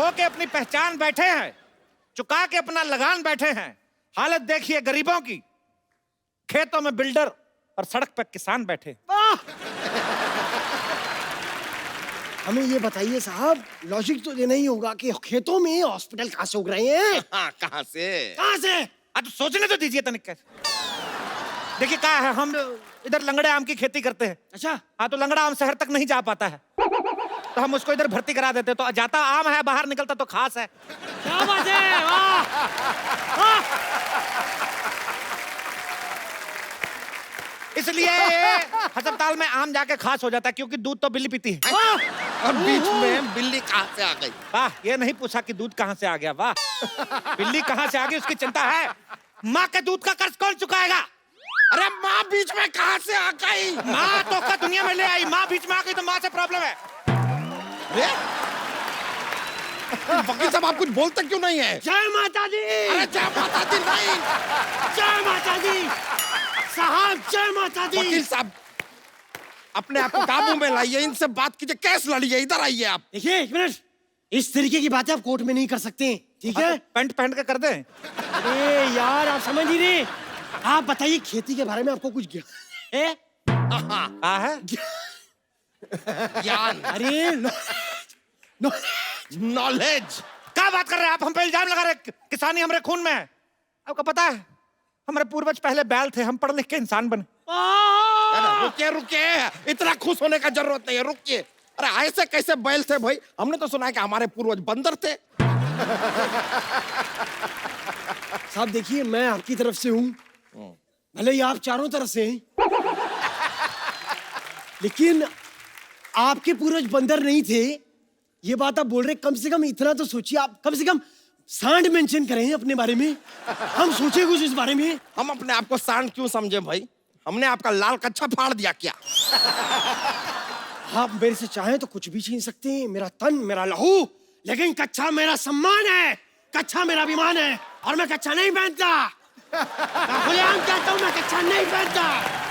खो के अपनी पहचान बैठे हैं, चुका के अपना लगान बैठे हैं। हालत देखिए गरीबों की, खेतों में बिल्डर और सड़क पर किसान बैठे। हमें ये बताइए साहब, लॉजिक तो देना ही होगा कि खेतों में हॉस्पिटल कहाँ से उग रहे हैं? हाँ, कहाँ से? कहाँ से? तो सोचने तो दीजिए तनिक। देखिए क्या है, हम इधर लंगड़े आम की खेती करते हैं। अच्छा। हाँ, तो लंगड़ा आम शहर तक नहीं जा पाता है, तो हम उसको इधर भर्ती करा देते, तो जाता आम है, बाहर निकलता तो खास है। क्या बात है, वाह! इसलिए अस्पताल में आम जाके खास हो जाता है, क्योंकि दूध तो बिल्ली पीती है। और बीच में बिल्ली कहाँ से आ गई? वाह, ये नहीं पूछा कि दूध कहाँ से आ गया। वाह, बिल्ली कहाँ से आ गई उसकी चिंता है। माँ के दूध का कर्ज कौन चुकाएगा? अरे माँ बीच में कहाँ से आ गई? माँ तो का दुनिया में ले आई, माँ बीच में आ गई तो माँ से प्रॉब्लम है। अरे वकील साहब, आप कुछ बोलते क्यों नहीं है? जय माता दी! अरे जय माता दी नहीं। जय माता दी! साहब जय माता दी! वकील साहब, अपने आप को काबू में लाइए, इनसे बात कीजिए, केस लड़िए, इधर आइए आप। देखिए एक मिनट, इस तरीके की बातें आप कोर्ट में नहीं कर सकते, ठीक है? पैंट पहन के कर दे। अरे यार, आप समझ नहीं रहे। आप बताइए, खेती के बारे में आपको कुछ ज्ञान है? हाँ है। ज्ञान, अरे नॉलेज। क्या बात कर रहे हैं आप? हम पे इल्जाम लगा रहे, किसानी हमारे खून में है। आपको पता है, हमारे पूर्वज पहले बैल थे, हम पढ़ लिख के इंसान बने। रुकिए रुकिए, इतना खुश होने का जरूरत नहीं है, रुकिए। अरे ऐसे कैसे बैल थे भाई? हमने तो सुना है कि हमारे पूर्वज बंदर थे। साहब देखिए, मैं आपकी तरफ से हूँ, भले ही आप चारों तरफ से हैं, लेकिन आपके पूर्वज बंदर नहीं थे, ये बात आप बोल रहे। कम से कम इतना तो सोचिए, आप कम से कम सांड मेंशन करें अपने बारे में, हम सोचे कुछ इस बारे में। हम अपने आप को सांड क्यों समझे भाई? हमने आपका लाल कच्छा फाड़ दिया क्या? आप मेरे से चाहें तो कुछ भी छीन सकते हैं, मेरा तन, मेरा लहू, लेकिन कच्छा मेरा सम्मान है, कच्छा मेरा अभिमान है, और मैं कच्छा नहीं पहनता। मैं खुलेआम कहता हूं, मैं कच्छा नहीं पहनता।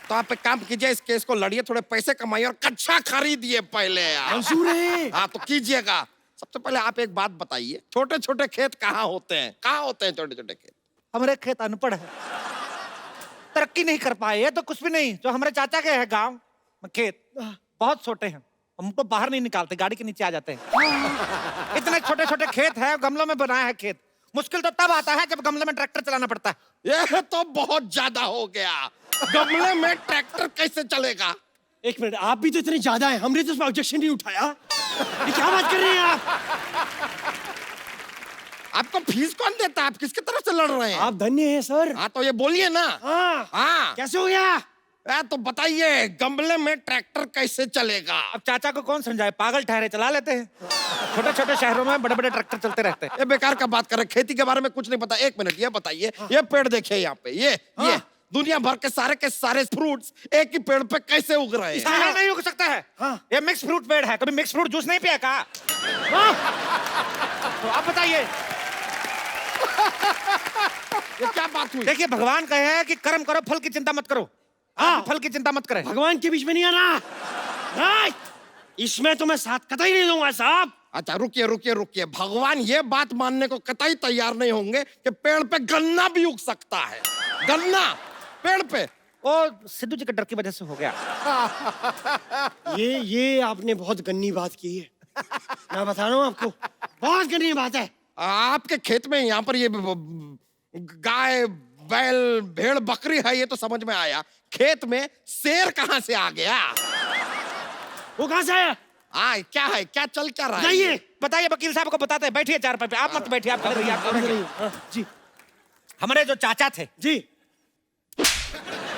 तो आप एक काम कीजिए, इस केस को लड़िए, थोड़े पैसे कमाइए और कच्छा खरीदिए पहले यार। मंजूर है। हाँ तो कीजिएगा। सबसे पहले आप एक बात बताइए, छोटे छोटे खेत कहाँ होते हैं? कहाँ होते हैं छोटे छोटे खेत? हमारे खेत अनपढ़ है, तरक्की नहीं कर पाए। ये तो कुछ भी नहीं, जो हमारे चाचा के है गांव में खेत बहुत छोटे हैं, हमको बाहर नहीं निकालते, गाड़ी के नीचे आ जाते हैं। इतने छोटे छोटे खेत है, गमलों में बनाया है खेत। मुश्किल तो तब आता है जब गमले में ट्रैक्टर चलाना पड़ता है। ये तो बहुत ज्यादा हो गया, गमले में ट्रैक्टर कैसे चलेगा? एक मिनट, आप भी तो इतने ज्यादा हैं, हमने तो इस पर ऑब्जेक्शन नहीं उठाया। ये क्या बात कर रहे हैं आप? आपको फीस कौन देता है? आप किसकी तरफ से लड़ रहे हैं? आप धन्य हैं सर। हाँ तो ये बोलिए ना। हाँ हाँ कैसे हो गया? तो बताइए, गमले में ट्रैक्टर कैसे चलेगा? अब चाचा को कौन समझाए, पागल ठहरे, चला लेते हैं। छोटे छोटे शहरों में बड़े बड़े ट्रैक्टर चलते रहते हैं। ये बेकार का बात कर रहे, खेती के बारे में कुछ नहीं पता। एक मिनट, ये बताइए, ये पेड़ देखिए यहाँ पे, ये दुनिया भर के सारे फ्रूट्स एक ही पेड़ पे कैसे उग रहे हैं? इसमें नहीं उग सकता है। हाँ। ये मिक्स फ्रूट पेड़ है, कभी मिक्स फ्रूट जूस नहीं पिया का? तो आप बताइए, ये क्या बात हुई? देखिए भगवान कहे हैं कि कर्म करो, फल की चिंता मत करो। हाँ, फल की चिंता मत करें। भगवान के बीच में नहीं आना। नहीं, इसमें तो मैं साथ कतई नहीं दूंगा साहब। अच्छा रुकिए रुकिए रुकिए, भगवान ये बात मानने को कतई तैयार नहीं होंगे कि पेड़ पे गन्ना भी उग सकता है। गन्ना पेड़ पे? वो सिद्धू जी के डर की वजह से हो गया। ये आपने बहुत गन्नी बात की है, मैं बता रहा हूँ आपको, बहुत गन्नी बात है। आपके खेत में यहाँ पर ये गाय बैल भेड़ बकरी है, ये तो समझ में आया। खेत में शेर कहाँ से आ गया? वो कहाँ से आया? क्या है, क्या चल क्या रहा है? बताइए। बताइए, वकील साहब को बताते हैं। बैठिए चारपाई पे, आप मत बैठिए, आप कर रहिए, आप कर रहिए। जी हमारे जो चाचा थे, जी।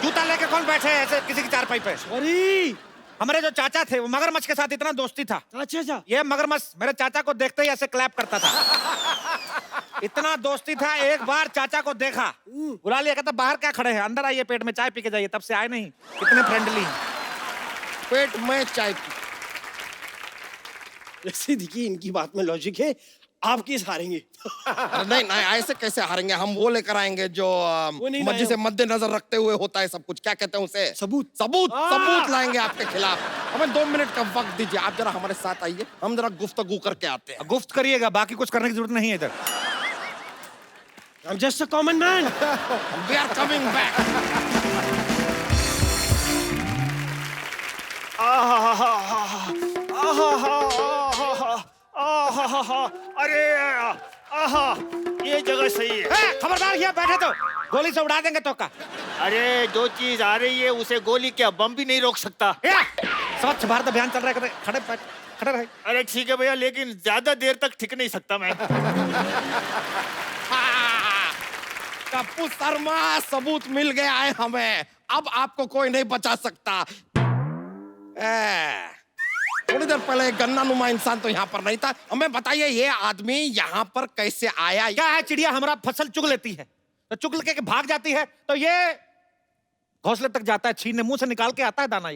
जूता लेके कौन बैठे ऐसे किसी की चारपाई पे? सॉरी। हमारे जो चाचा थे, वो मगरमच्छ के साथ इतना दोस्ती था। अच्छा। ये मगरमच्छ मेरे चाचा को देखते ही ऐसे क्लैप करता था। इतना दोस्ती था, एक बार चाचा को देखा, बुला लिया, कहता बाहर क्या खड़े हैं, अंदर आइए, पेट में चाय पी के जाइए। तब से आए नहीं, कितने फ्रेंडली हैं। पेट में चाय पी। वैसे देखिए, इनकी बात में लॉजिक है। आप किस हारेंगे? अरे नहीं नहीं, ऐसे कैसे हारेंगे हम? वो लेकर आएंगे जो वो नहीं मर्जी लाए से हम। मद्देनजर रखते हुए होता है सब कुछ। क्या कहते हैं उसे? सबूत। सबूत हाँ। सबूत लाएंगे आपके खिलाफ। हमें 2 मिनट का वक्त दीजिए, आप जरा हमारे साथ आइए, हम जरा गुफ्तगू करके आते हैं। गुफ्त करिएगा, बाकी कुछ करने की जरूरत नहीं है इधर। I'm just a common man. We are coming back. अरे आहा, ये जगह सही है। ए, खबरदार, यहाँ बैठे तो गोली से उड़ा देंगे तो का। अरे जो चीज आ रही है उसे गोली क्या बम भी नहीं रोक सकता। स्वच्छ भारत अभियान चल रहा है, खड़े रहे। अरे ठीक है भैया, लेकिन ज्यादा देर तक टिक नहीं सकता मैं। कप्पू शर्मा, सबूत मिल गया है हमें, अब आपको कोई नहीं बचा सकता। थोड़ी देर पहले एक गन्ना नुमा इंसान तो यहाँ पर नहीं था। हमें बताइए ये आदमी यहाँ पर कैसे आया? क्या है, चिड़िया हमारा फसल चुग लेती है तो चुग के भाग जाती है, तो ये घोंसले तक जाता है, छीनने मुंह से निकाल के आता है दाना। ये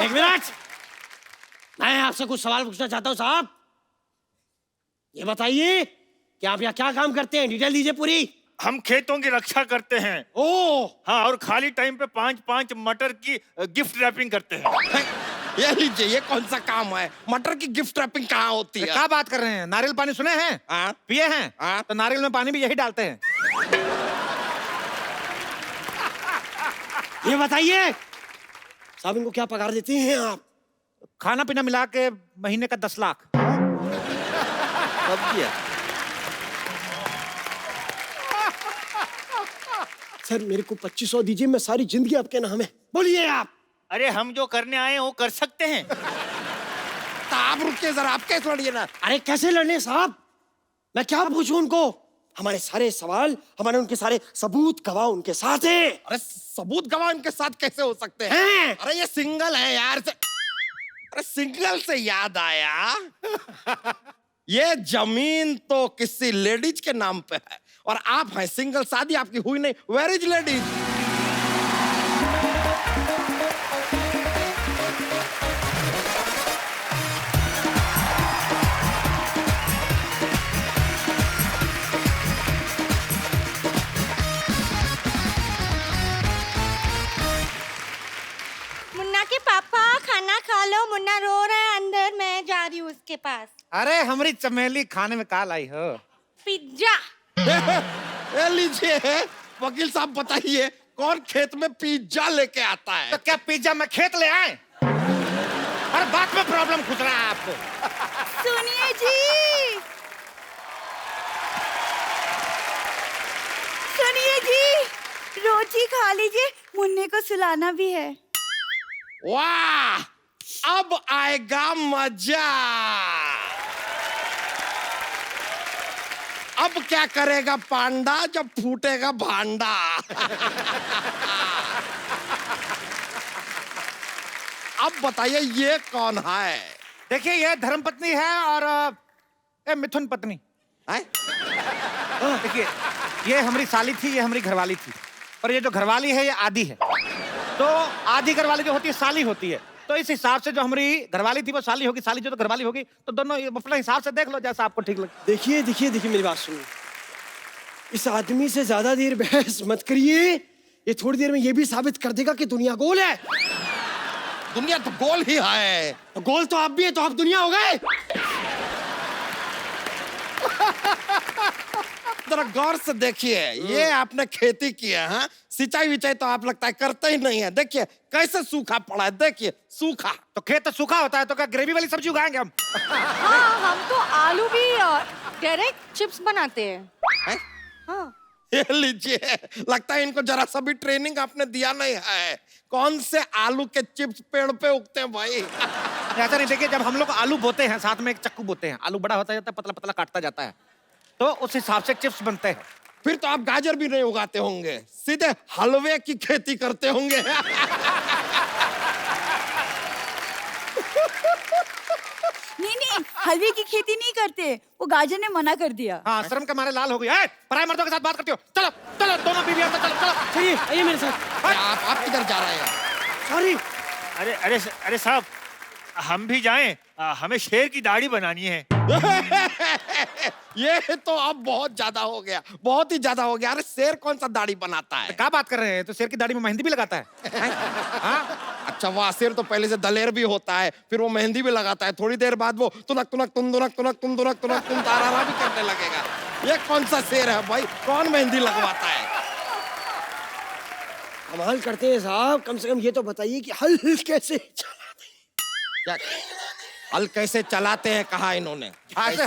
एक मिनट, मैं आपसे कुछ सवाल पूछना चाहता हूँ साहब। ये बताइए कि आप यहाँ क्या काम करते हैं? डिटेल दीजिए पूरी। हम खेतों की रक्षा करते हैं। ओ, हाँ, और खाली टाइम पे 5-5 मटर की गिफ्ट रैपिंग करते हैं। ये लीजिए, ये कौन सा काम है? मटर की गिफ्ट रैपिंग कहाँ होती है? क्या बात कर रहे हैं? नारियल पानी सुने हैं? हाँ? पिए हैं? हाँ? तो नारियल में पानी भी यही डालते हैं। ये बताइए साहब, इनको क्या पगार देते हैं आप? खाना पीना मिला के महीने का 10 लाख। कब किया? सर मेरे को 2500 दीजिए, मैं सारी जिंदगी आपके नाम है। बोलिए आप। अरे हम जो करने आए हैं वो कर सकते हैं। तो आप रुकिए जरा, आप कैसे लड़िए ना। अरे कैसे लड़ने साहब? मैं क्या पूछूं उनको? हमारे सारे सवाल, हमारे उनके सारे सबूत गवाह उनके साथ हैं। अरे सबूत गवाह इनके साथ कैसे हो सकते हैं? हैं? अरे ये सिंगल है यार। अरे सिंगल से याद आया, ये जमीन तो किसी लेडीज के नाम पे है और आप हैं सिंगल, शादी आपकी हुई नहीं। Where is ladies? मुन्ना के पापा खाना खा लो, मुन्ना रो रहा है अंदर, मैं जा रही हूँ उसके पास। अरे हमारी चमेली खाने में काल आई हो। पिज्जा। ए लीजिए वकील साहब, बताइए कौन खेत में पिज्जा लेके आता है? तो क्या पिज्जा में खेत ले आए? हर बात में प्रॉब्लम खुद रहा है आपको। सुनिए जी, सुनिए जी, रोटी खा लीजिए, मुन्ने को सुलाना भी है। वाह, अब आएगा मजा। अब क्या करेगा पांडा जब फूटेगा भांडा। अब बताइए ये कौन है? देखिए, ये धर्मपत्नी है और ये मिथुन पत्नी हैं? देखिए, ये हमारी साली थी, ये हमारी घरवाली थी, और ये जो घरवाली है ये आधी है। तो आधी घरवाली जो होती है साली होती है, तो इस हिसाब से जो हमारी घरवाली थी वो साली होगी, साली जो तो घरवाली होगी, तो दोनों अपने हिसाब से देख लो जैसा आपको ठीक लगे। देखिए देखिए देखिए, मेरी बात सुनिए। इस आदमी से ज्यादा देर बहस मत करिए, ये थोड़ी देर में ये भी साबित कर देगा कि दुनिया गोल है। दुनिया तो गोल ही है। तो गोल तो आप भी है, तो आप दुनिया हो गए। जरा गौर से देखिए, ये आपने खेती की है, हाँ? सिंचाई विचाई तो आप लगता है करते ही नहीं है। देखिए कैसे सूखा पड़ा है, देखिए सूखा। तो खेत तो सूखा होता है, तो क्या ग्रेवी वाली सब्जी उगाएंगे हम? हाँ, हम तो आलू भी डायरेक्ट चिप्स बनाते हैं। हैं? हाँ। ये लीजिए, लगता है इनको जरा सा भी ट्रेनिंग आपने दिया नहीं है। कौन से आलू के चिप्स पेड़ पे उगते हैं भाई? ऐसा नहीं, देखिए जब हम लोग आलू बोते हैं साथ में एक चक्कू बोते हैं, आलू बड़ा होता जाता है, पतला पतला काटता जाता है, तो उस हिसाब से चिप्स बनते हैं। फिर तो आप गाजर भी नहीं उगाते होंगे, सीधे हलवे की खेती करते होंगे। नहीं नहीं, हलवे की खेती नहीं करते, वो गाजर ने मना कर दिया। हाँ, शर्म के मारे लाल हो गई। पराये मर्दों के साथ बात करती हो? चलो चलो, दोनों बीवियां चलो चलो। चलिए आइए मेरे साथ। आप किधर जा रहे हैं? सॉरी। अरे अरे अरे साहब, हम भी जाएं? हमें शेर की दाढ़ी बनानी है। ये तो अब बहुत ज्यादा हो गया, बहुत ही ज्यादा हो गया। अरे शेर कौन सा दाढ़ी बनाता है? क्या बात कर रहे हैं? तो शेर की दाढ़ी में मेहंदी भी लगाता है। हाँ? अच्छा वाह, शेर तो पहले से दलेर भी होता है, फिर वो मेहंदी भी लगाता है, थोड़ी देर बाद वो तुनक तुनक तुम दुनक तुनक तुम दुनक तुनक तुम तारारा भी करने लगेगा। ये कौन सा शेर है भाई? कौन मेहंदी लगवाता है? कमाल करते हैं साहब, कम से कम ये तो बताइए कि हल कैसे चलाते क्या हल कैसे चलाते हैं कहा इन्होंने? ऐसे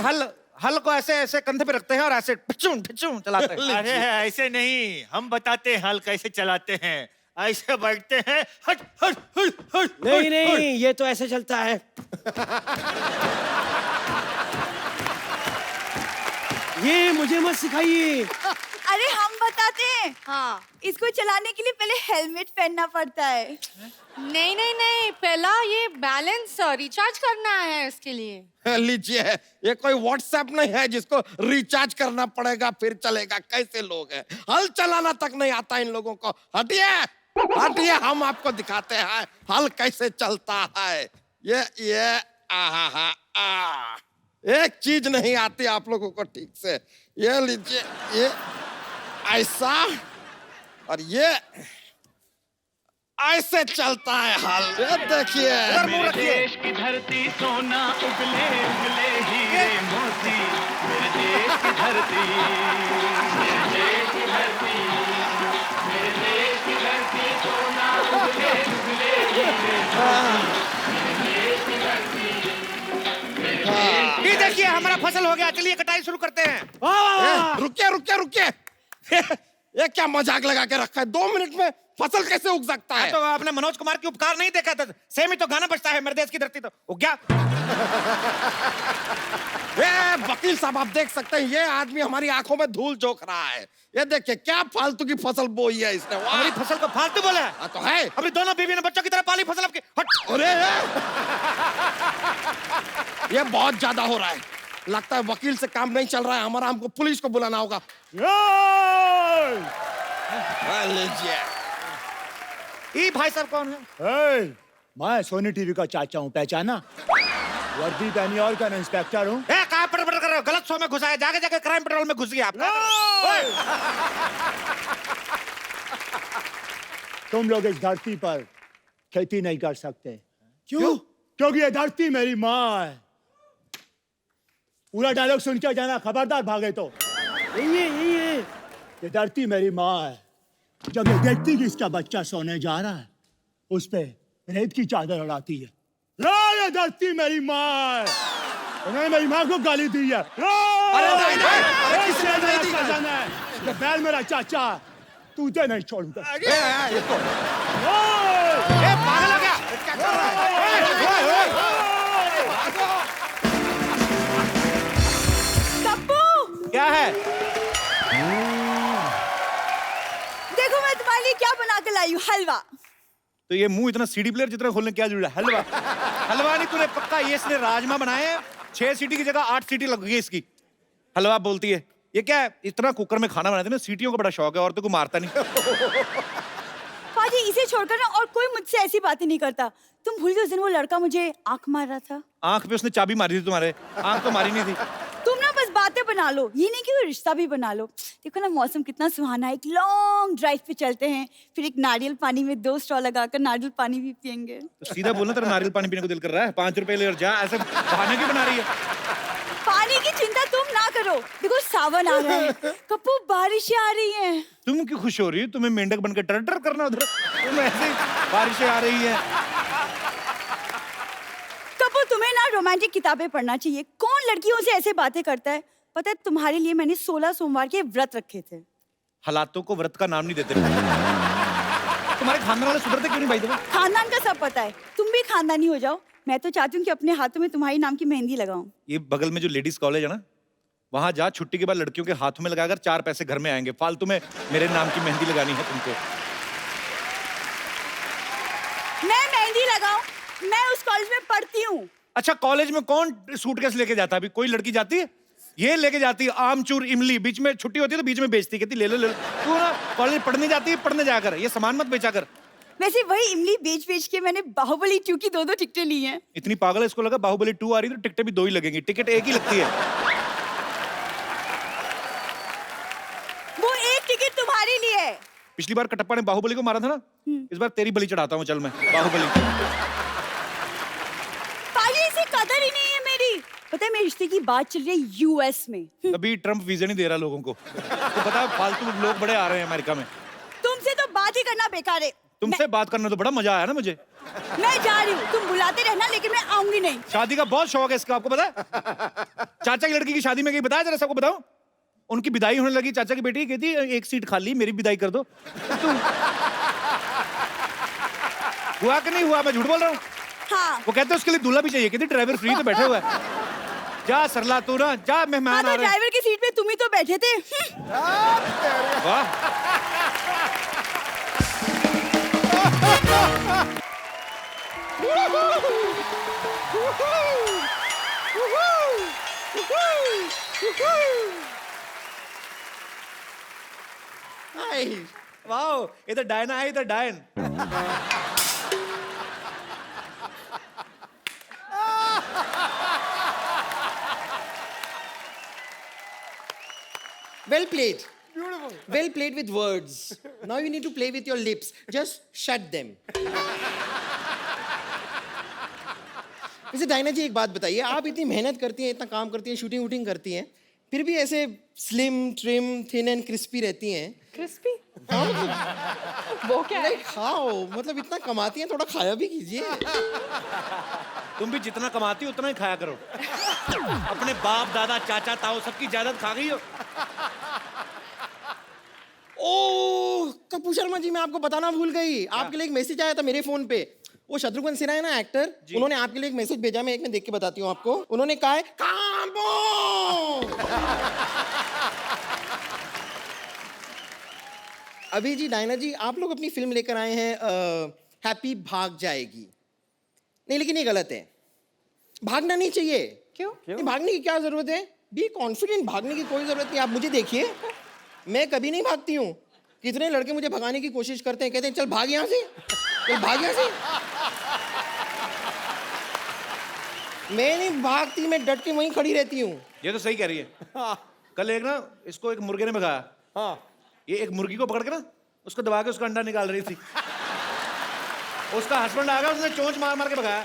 हल को ऐसे ऐसे कंधे पे रखते हैं और ऐसे ठिचूं ठिचूं चलाते हैं। अरे ऐसे नहीं, हम बताते हैं हल कैसे चलाते हैं। ऐसे बैठते हैं, हट हट हट हट। नहीं नहीं, ये तो ऐसे चलता है। ये मुझे मत सिखाइए। अरे हम बताते हैं। हाँ, इसको चलाने के लिए पहले हेलमेट पहनना पड़ता है। नहीं नहीं नहीं, पहला ये बैलेंस रिचार्ज करना है इसके लिए। लीजिए, ये कोई व्हाट्सएप नहीं है जिसको रिचार्ज करना पड़ेगा फिर चलेगा। कैसे लोग हैं, हल चलाना तक नहीं आता इन लोगों को। हटिए हटिए, हम आपको दिखाते हैं हल कैसे चलता है। ये आ एक चीज नहीं आती आप लोगों को ठीक से। ये लीजिए, ये ऐसा और ये ऐसे चलता है हल। ये देखिए, मेरे देश की धरती सोना उगले उगले हीरे मोती, मेरे देश की धरती, मेरे देश की धरती, मेरे देश की धरती सोना उगले उगले हीरे मोती, मेरे देश की धरती। ये देखिए हमारा फसल हो गया, चलिए कटाई शुरू करते हैं। रुकिए रुकिए रुकिए, ये क्या मजाक लगा के रखा है? 2 मिनट में फसल कैसे उग सकता है? तो आपने मनोज कुमार की उपकार नहीं देखा था? सेम ही तो गाना बजता है, मेरे देश की धरती तो उग गया। ये वकील साहब, आप देख सकते हैं ये आदमी हमारी आंखों में धूल झोंक रहा है। ये देखिए क्या फालतू की फसल बोई है इसने। वाह! हमारी फसल को फालतू बोला है? हाँ, तो है। अभी दोनों बीवी ने बच्चों की तरह पाली फसल आपकी। हट। अरे ये बहुत ज्यादा हो रहा है। लगता है वकील से काम नहीं चल रहा है हमारा, हमको पुलिस को बुलाना होगा। लीजिए। ये भाई साहब कौन है? मैं सोनी टीवी का चाचा हूँ, पहचाना? वर्दी पहनी और क्या इंस्पेक्टर हूँ। कहाँ पर कर रहे हो? गलत शो में घुसा है, जाके जाके क्राइम पेट्रोल में घुस गया आप। तुम लोग इस धरती पर खेती नहीं कर सकते। क्यों? क्योंकि ये धरती मेरी माँ है। पूरा डायलॉग सुन के जाना, खबरदार भागे तो। यही है। ये धरती मेरी माँ है। जब ये देखती कि इसका बच्चा सोने जा रहा है, उस पे रेत की चादर उड़ाती है। ये धरती मेरी माँ है। उन्होंने मेरी माँ को गाली दी है। अरे नहीं, किसी ने नहीं दी। ये बैल मेरा चाचा है, तुझे नहीं छोड़ूंगा। ये तो पागल हो गया? क्या कर रहा है? कप्पू, क्या है? देखो मैं तुम्हारे लिए क्या बना के लाई हूँ, हलवा। तो ये मुंह इतना सीडी प्लेयर जितना खोलने क्या जरूरत है? हलवा हलवा नहीं तूने पक्का, ये इसने राजमा बनाए 6 सीटी की जगह 8 सीटी लग गई इसकी। हलवा बोलती है। ये क्या है? इतना कुकर में खाना बनाते ना, सीटियों का बड़ा शौक है, और तो को मारता नहीं। पाजी इसे छोड़कर ना और कोई मुझसे ऐसी बातें नहीं करता। तुम भूल गए उस दिन वो लड़का मुझे आंख मार रहा था। आंख पे उसने चाबी मारी थी तुम्हारे, आंख तो मारी नहीं थी। तुम ना बस बातें बना लो, ये नहीं कि वो रिश्ता भी बना लो। देखो ना मौसम कितना सुहाना है, एक लॉन्ग ड्राइव पे चलते हैं, फिर एक नारियल पानी में 2 स्ट्रॉ लगाकर नारियल पानी भी पियेंगे। तो सीधा बोलना, तेरा नारियल पानी पीने को दिल कर रहा है? 5 रुपए ले और जा, ऐसे बहाने क्यों बना रही है? पानी की चिंता तुम ना करो, देखो सावन आ रहा है, कप्पू बारिशें आ रही हैं। तुम क्यों खुश हो रही हो? तुम्हें मेंढक बनकर टर टर करना उधर, तुम ऐसे ही बारिशें आ रही है। कप्पू तुम्हें ना रोमांटिक किताबें पढ़ना चाहिए। कौन लड़कियों से ऐसे बातें करता है? पता है तुम्हारे लिए मैंने 16 सोमवार के व्रत रखे थे। हालातों को व्रत का नाम नहीं देते। तुम्हारे खानदान वाले सुधरते क्यों नहीं भाई? देखो खानदान का सब पता है, तुम भी खानदानी हो जाओ। मैं तो चाहती हूँ कि अपने हाथों में तुम्हारी नाम की मेहंदी लगाऊं। ये बगल में जो लेडीज कॉलेज है ना, वहां जा, छुट्टी के बाद लड़कियों के हाथों में लगाकर 4 पैसे घर में आएंगे। फालतू में मेरे नाम की मेहंदी लगानी है तुमको। मैं मेहंदी लगाऊं? मैं उस कॉलेज में पढ़ती हूँ। अच्छा, कॉलेज में कौन सूटकेस लेके जाता है? अभी कोई लड़की जाती है? ये लेके जाती है आमचूर इमली, बीच में छुट्टी होती है तो बीच में बेचती, कहती ले लो ले लो। तू ना कॉलेज पढ़ने जाती है, पढ़ने जाकर ये सामान मत बेचा कर। वैसे वही इमली बेच के मैंने बाहुबली 2 की 2 टिकटें ली हैं। इतनी पागल है, इसको लगा बाहुबली 2 आ रही तो टिकटें भी 2 ही लगेंगी, टिकट एक ही लगती है। वो एक टिकट तुम्हारे लिए है। पिछली बार कटप्पा ने बाहुबली को मारा था ना, इस बार तेरी बलि चढ़ाता हूँ, चल मैं बाहुबली। पाजी इसे कदर ही नहीं है मेरी। पता है मेरे रिश्ते की बात चल रही है यूएस में। अभी ट्रम्प वीजा नहीं दे रहा लोगों को, तो पता है फालतू लोग बड़े आ रहे हैं अमेरिका में। तुमसे तो बात ही करना बेकार है। तुमसे बात करना तो बड़ा मजा आया ना मुझे। मैं जा रही हूँ, तुम बुलाते रहना, लेकिन मैं आऊंगी नहीं। शादी का बहुत शौक है इसका, आपको पता है? चाचा की लड़की की शादी में गई, बताया जरा सबको बताओ। उनकी विदाई होने लगी, चाचा की बेटी कहती एक सीट खाली, मेरी विदाई कर दो। हुआ कि नहीं हुआ? मैं झूठ बोल रहा हूँ? हाँ। वो कहते हैं उसके लिए दूल्हा भी चाहिए, कहती ड्राइवर फ्री तो बैठे हुआ है। जा सरला तू ना, जा मेहमान हाँ, आ तो रहे हैं। ड्राइवर की सीट पे तुम ही तो बैठे थे। वाह। वाह, इधर डायना है, इधर डायन। Well played. Beautiful. Well played with words. Now you need to play with your lips. Just shut them. वैसे डायना जी एक बात बताइए, आप इतनी मेहनत करती हैं, इतना काम करती हैं, शूटिंग वूटिंग करती हैं, फिर भी ऐसे slim trim thin and crispy रहती हैं। क्रिस्पी हाँ, मतलब वो क्या है? लाइक खाओ, मतलब इतना कमाती हैं, थोड़ा खाया भी कीजिए। तुम भी जितना कमाती हो उतना ही खाया करो। अपने बाप दादा चाचा ताऊ सबकी जायदाद खा गई हो। ओह कपूर शर्मा जी, मैं आपको बताना भूल गई, आपके लिए एक मैसेज आया था मेरे फोन पे। वो शत्रुघ्न सिन्हा है ना एक्टर, उन्होंने आपके लिए एक मैसेज भेजा, मैं एक में देख के बताती हूँ आपको। उन्होंने कहा है कांबो। अभी जी डायना जी, आप लोग अपनी फिल्म लेकर आए हैं हैप्पी भाग जाएगी। नहीं लेकिन ये गलत है, भागना नहीं चाहिए। क्यों? नहीं, भागने की क्या जरूरत है? बी कॉन्फिडेंट, भागने की कोई जरूरत नहीं। आप मुझे देखिए, मैं कभी नहीं भागती हूँ। कितने लड़के मुझे भगाने की कोशिश करते हैं, कहते हैं चल भाग यहाँ से, चल भाग यहाँ से। मैं नहीं भागती, मैं डट के वहीं खड़ी रहती हूँ। ये तो सही कह रही है। कल एक ना इसको एक मुर्गे ने भगाया। हाँ, ये एक मुर्गी को पकड़ के ना उसको दबा के उसका अंडा निकाल रही थी। उसका हस्बैंड आ गया, उसने चोंच मार मार के भगाया।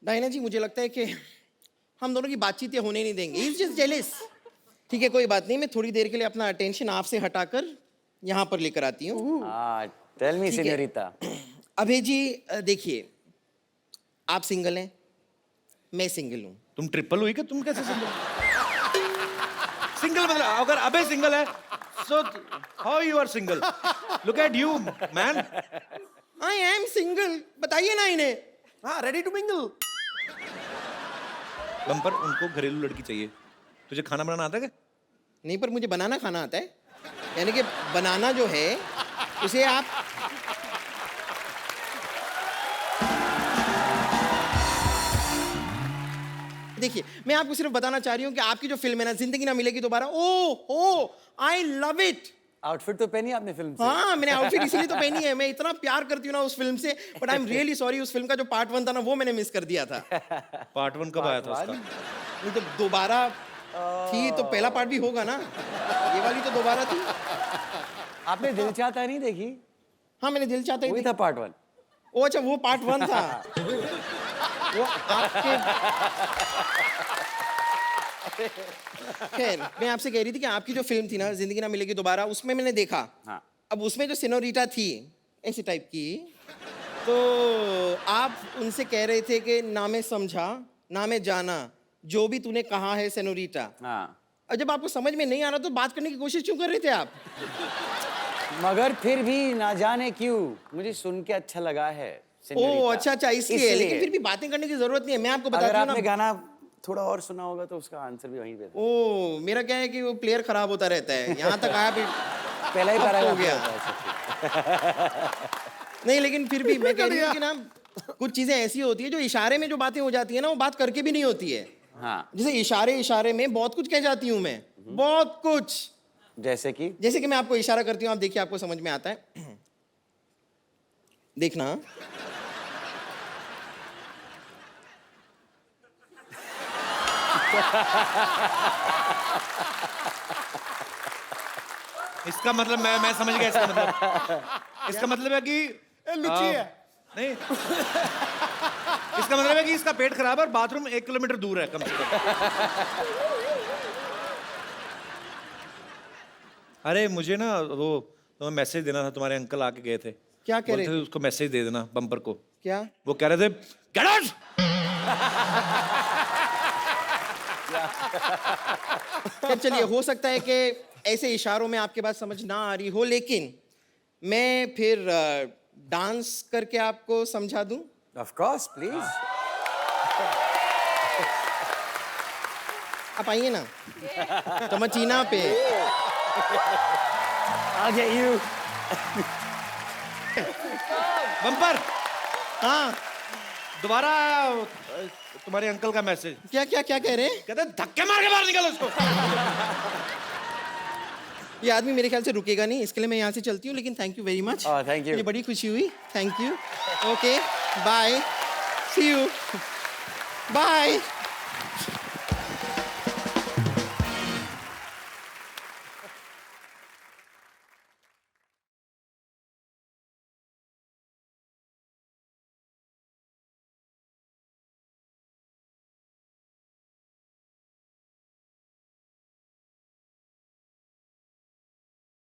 डायना जी मुझे लगता है कि हम दोनों की बातचीत ये होने नहीं देंगे। He's just jealous। ठीक है, कोई बात नहीं, मैं थोड़ी देर के लिए अपना अटेंशन आपसे हटाकर यहाँ पर लेकर आती हूँ। टेल मी ठीक है। सेñorita। अभय जी देखिए, आप सिंगल हैं, मैं सिंगल हूँ। तुम ट्रिपल हुई कि तुम कैसे सिंगल? सिंगल मतलब अगर अबे सिंगल है, so how you are single? Look at you, man. I am single, बताइए ना इन्हें। हाँ, रेडी टू मिंगल। बम्पर, उनको घरेलू लड़की चाहिए। तुझे खाना बनाना आता है क्या? नहीं, पर मुझे बनाना खाना आता है। यानी कि बनाना जो है उसे आप देखिए, मैं आपको सिर्फ बताना चाह रही हूँ कि आपकी जो फिल्म है ना, जिंदगी ना मिलेगी दोबारा, ओ आई लव इट। आउटफिट तो पहनी आपने फिल्म से? हाँ, मैंने आउटफिट इसीलिए तो पहनी है। मैं इतना प्यार करती हूँ ना उस फिल्म से, but I am really sorry, उस फिल्म का जो पार्ट 1 था ना, वो मैंने मिस कर दिया था। पार्ट 1 कब आया था उसका? नहीं तो दोबारा थी तो पहला पार्ट भी होगा ना, ये वाली तो दोबारा थी। आपने दिल चाहता नहीं देखी? हाँ, मैंने दिल चाहता ही वही थी। था पार्ट 1। ओ अच्छा, वो पार्ट 1 था। वो आपके खैर, मैं आपसे कह रही थी कि आपकी जो फिल्म थी ना, जिंदगी ना मिलेगी दोबारा, उसमें मैंने देखा। हाँ। अब उसमें जो सेनोरिटा थी ऐसी टाइप की, तो आप उनसे कह रहे थे कि ना मैं समझा ना मैं जाना, जो भी तूने कहा है सेनोरिटा। हाँ। और जब आपको समझ में नहीं आ रहा तो बात करने की कोशिश क्यों कर रहे थे आप? मगर फिर भी ना जाने क्यों मुझे सुन के अच्छा लगा है ओ señorita। अच्छा, इसलिए। लेकिन फिर भी बातें करने की जरूरत नहीं है, मैं आपको अगर बताती हूँ आपने ना। गाना थोड़ा और सुना होगा तो उसका आंसर भी वहीं पे था। ओ, मेरा क्या है कि वो प्लेयर खराब होता रहता है, यहाँ तक आया फिर पहला ही अब पैराग्राफ हो गया। नहीं, लेकिन फिर भी मैं कह रही हूँ कि ना, कुछ चीजें ऐसी होती है जो इशारे में जो बातें हो जाती है ना, वो बात करके भी नहीं होती है। हाँ। जैसे इशारे में बहुत कुछ कह जाती हूँ मैं, बहुत कुछ। जैसे कि जैसे कि मैं आपको इशारा करती हूँ, आप देखिए, आपको समझ में आता है। देखना। इसका मतलब मैं समझ गया इसका मतलब है कि लुच्ची है। नहीं, इसका मतलब है कि इसका पेट खराब है और बाथरूम 1 किलोमीटर दूर है कम से कम। अरे मुझे ना वो तुम्हें मैसेज देना था, तुम्हारे अंकल आके गए थे। क्या कह रहे बोलते थे उसको मैसेज दे देना बम्पर को। क्या? वो कह रहे थे गेट आउट। खैर चलिए, हो सकता है कि ऐसे इशारों में आपके बात समझ ना आ रही हो, लेकिन मैं फिर डांस करके आपको समझा दूं। Of course please. आप आइए ना टमचीना पे। I'll get you. बम्पर, हाँ, दोबारा तुम्हारे अंकल का मैसेज। क्या क्या क्या कह रहे हैं? कहते धक्के मार के बाहर निकल उसको। ये आदमी मेरे ख्याल से रुकेगा नहीं, इसके लिए मैं यहाँ से चलती हूँ, लेकिन thank you very much. Oh, thank you. मुझे बड़ी खुशी हुई। Thank you. Okay, bye, see you, bye.